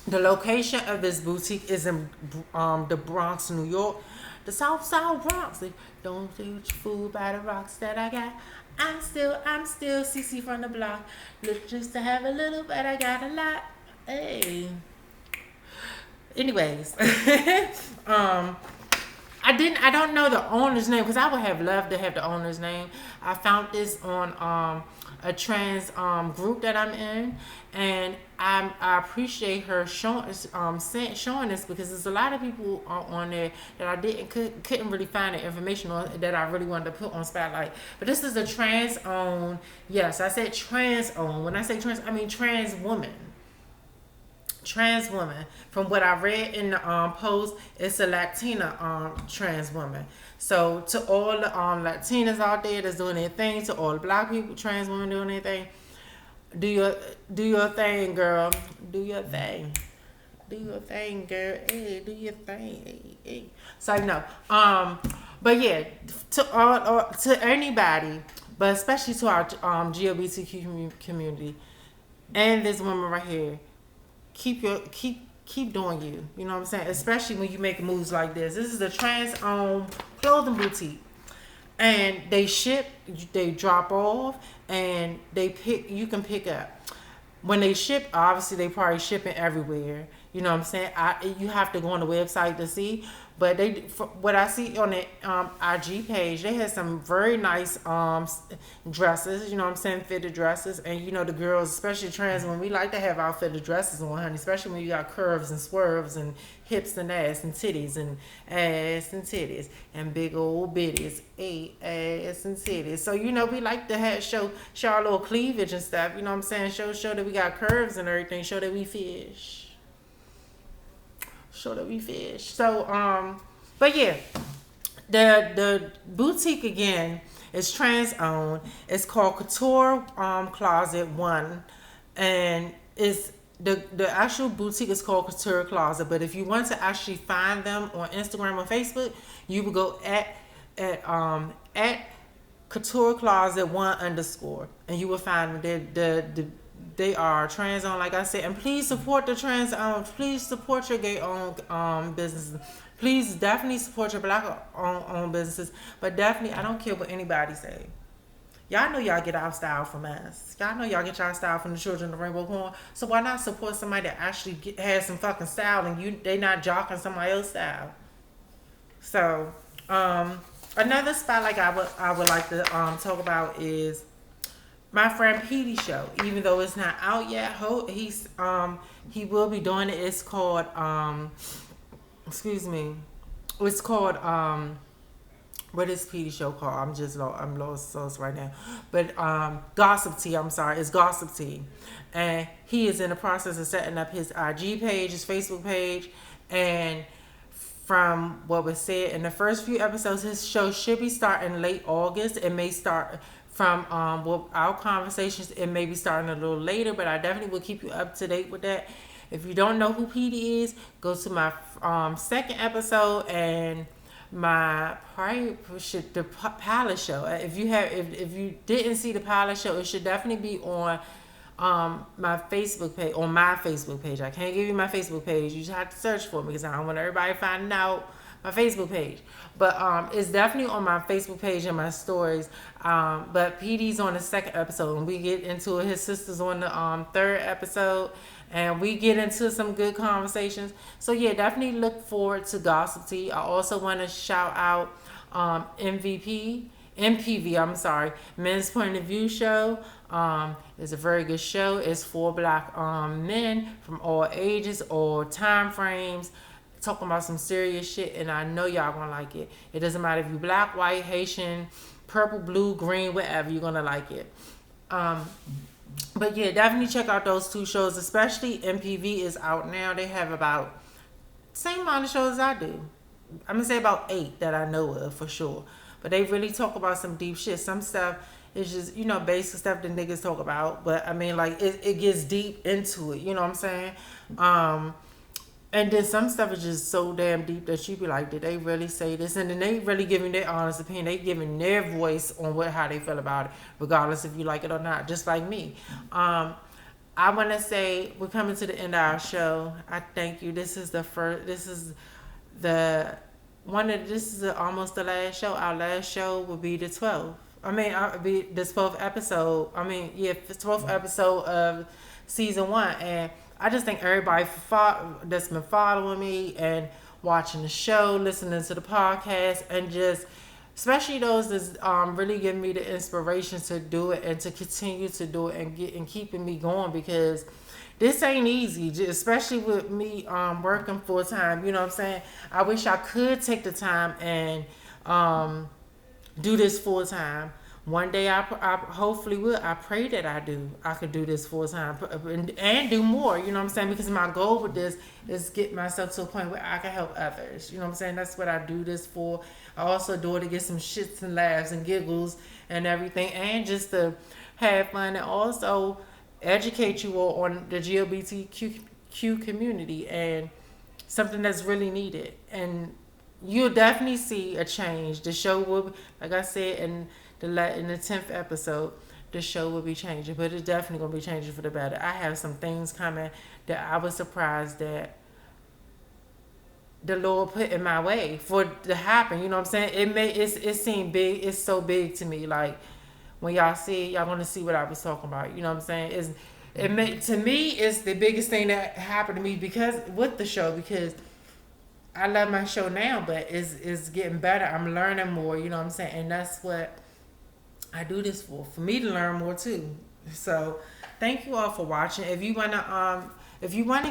The location of this boutique is in the Bronx, New York, the South Bronx. Don't get fooled by the rocks that I got. I'm still CC from the block. Look, just to have a little, but I got a lot. Hey. Anyways, I don't know the owner's name because I would have loved to have the owner's name. I found this on a trans group that I'm in, and I appreciate her showing this because there's a lot of people on there that I couldn't really find the information on that I really wanted to put on Spotlight. But this is a trans owned. Yes, I said trans owned. When I say trans, I mean trans woman. trans woman. From what I read in the post, it's a Latina trans woman. So to all the Latinas out there that's doing their thing, to all the black people, trans women doing their thing, do your thing, girl. Do your thing. Do your thing, girl. Hey, do your thing. Hey, hey. So no. But yeah, to anybody, but especially to our GLBTQ community, and this woman right here, keep doing you. You know what I'm saying? Especially when you make moves like this. This is a trans-owned clothing boutique, and they ship, they drop off, and you can pick up. When they ship, obviously they probably shipping everywhere. You know what I'm saying? You have to go on the website to see. But what I see on the IG page, they had some very nice dresses. You know what I'm saying? Fitted dresses. And you know the girls, especially trans, when we like to have our fitted dresses on, honey. Especially when you got curves and swerves and hips and ass and titties and big old bitties, ass and titties. So you know we like to show our little cleavage and stuff. You know what I'm saying? Show that we got curves and everything. Show that we fish. So but yeah, the boutique again is trans owned. It's called Couture Closet One, and it's the actual boutique is called Couture Closet. But if you want to actually find them on Instagram or Facebook, you would go at Couture Closet One _ and you will find them. They are trans owned, like I said, and please support the trans owned. Please support your gay owned businesses. Please definitely support your black owned businesses. But definitely, I don't care what anybody say. Y'all know y'all get our style from us. Y'all know y'all get y'all style from the Children of Rainbow Corn. So why not support somebody that actually has some fucking style and they not jocking somebody else's style? So another spot like I would like to talk about is my friend Petey show. Even though it's not out yet, he will be doing it. It's called it's called what is Petey show called? I'm lost right now. But Gossip Tea, I'm sorry, it's Gossip Tea. And he is in the process of setting up his IG page, his Facebook page, and from what was said in the first few episodes, his show should be starting late August. It may start from our conversations, it may be starting a little later, but I definitely will keep you up to date with that. If you don't know who Petey is, go to my second episode and my the pilot show. If you didn't see the pilot show, it should definitely be on my Facebook page. On my Facebook page, I can't give you my Facebook page. You just have to search for me because I don't want everybody finding out my Facebook page. But it's definitely on my Facebook page and my stories. But PD's on the second episode, and we get into it. His sister's on the third episode, and we get into some good conversations. So yeah, definitely look forward to Gossip Tea. I also want to shout out MPV, I'm sorry, Men's Point of View show. It's a very good show. It's for black men from all ages, all time frames, talking about some serious shit, and I know y'all gonna like it. It doesn't matter if you black, white, Haitian, purple, blue, green, whatever, you're gonna like it. But yeah, definitely check out those two shows, especially MPV is out now. They have about the same amount of shows as I do. I'm gonna say about 8 that I know of for sure. But they really talk about some deep shit. Some stuff is just, basic stuff that niggas talk about. But I mean, like, it gets deep into it. You know what I'm saying? And then some stuff is just so damn deep that you be like, did they really say this? And then they really giving their honest opinion. They giving their voice on how they feel about it, regardless if you like it or not, just like me. I want to say we're coming to the end of our show. I thank you. This is almost the last show. Our last show will be the 12th. Be the 12th episode. 12th episode of season 1. And I just thank everybody that's been following me and watching the show, listening to the podcast, and just especially those that's really giving me the inspiration to do it and to continue to do it and keeping me going, because this ain't easy, especially with me working full time. You know what I'm saying? I wish I could take the time and do this full time one day I hopefully will. I pray that I could do this full time and do more. You know what I'm saying? Because my goal with this is get myself to a point where I can help others. You know what I'm saying? That's what I do this for. I also do it to get some shits and laughs and giggles and everything, and just to have fun, and also educate you all on the GLBTQ community, and something that's really needed. And you'll definitely see a change. The show will, like I said in the 10th episode, the show will be changing, but it's definitely gonna be changing for the better. I have some things coming that I was surprised that the Lord put in my way for to happen. You know what I'm saying? It seemed big. It's so big to me. Like when y'all see it, y'all gonna see what I was talking about. You know what I'm saying? To me, it's the biggest thing that happened to me because with the show, because I love my show now, but it's getting better. I'm learning more. You know what I'm saying? And that's what I do this for me to learn more too. So thank you all for watching. If you wanna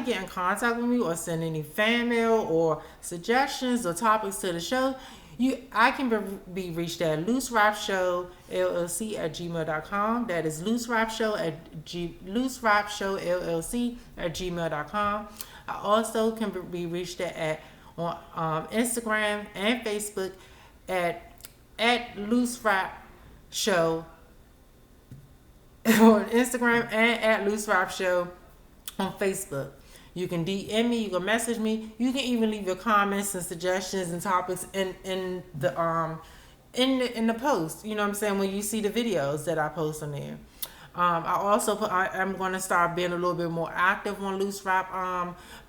get in contact with me or send any fan mail or suggestions or topics to the show, I can be reached at looserapshowllc@gmail.com. That is looserapshowllc@gmail.com. I also can be reached on Instagram and Facebook at looserapshow on Instagram and at looserapshow on Facebook. You can DM me, you can message me, you can even leave your comments and suggestions and topics in the post. You know what I'm saying? When you see the videos that I post on there. I'm going to start being a little bit more active on Loose Rap,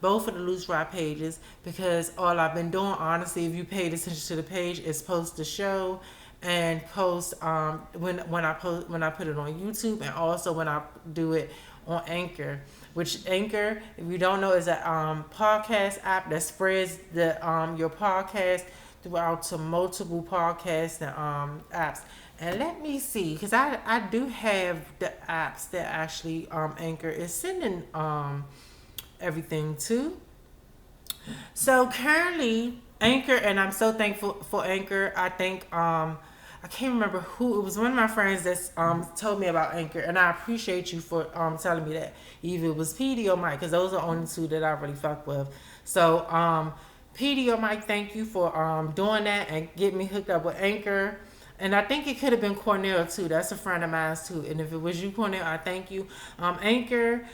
both of the Loose Rap pages, because all I've been doing, honestly, if you paid attention to the page, is post the show and post when I put it on YouTube, and also when I do it on Anchor. Which Anchor, if you don't know, is a podcast app that spreads your podcast throughout to multiple podcasts and apps. And let me see, because I do have the apps that actually Anchor is sending everything to. So currently Anchor, and I'm so thankful for Anchor. I think I can't remember who it was. One of my friends that told me about Anchor, and I appreciate you for telling me that. Either it was PD or Mike, because those are the only two that I really fuck with. So PD or Mike, thank you for doing that and getting me hooked up with Anchor. And I think it could have been Cornell too. That's a friend of mine too. And if it was you, Cornell, I thank you. Anchor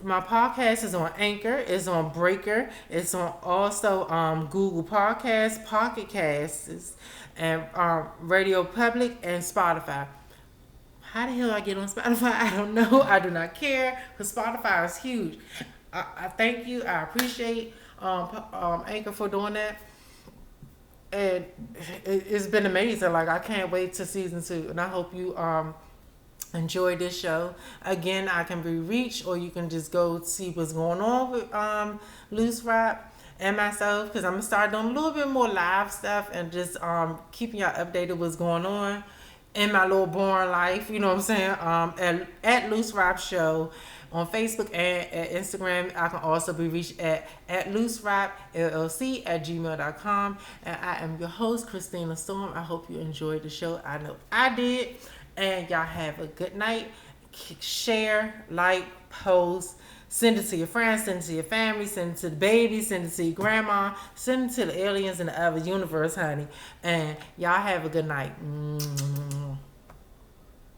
my podcast is on Anchor. It's on Breaker. It's on also Google Podcasts, Pocket Casts, and Radio Public and Spotify. How the hell I get on Spotify? I don't know. I do not care, because Spotify is huge. I thank you. I appreciate Anchor for doing that. And it's been amazing. Like, I can't wait to season 2. And I hope you enjoy this show. Again, I can be reached, or you can just go see what's going on with Loose Rap and myself, because I'm going to start doing a little bit more live stuff and just keeping y'all updated what's going on in my little boring life. You know what I'm saying? At Loose Rap Show on Facebook and at Instagram. I can also be reached at looserapllc@gmail.com. And I am your host, Christina Storm. I hope you enjoyed the show. I know I did. And y'all have a good night. Share, like, post, send it to your friends, send it to your family, send it to the baby, send it to your grandma, send it to the aliens in the other universe, honey. And y'all have a good night.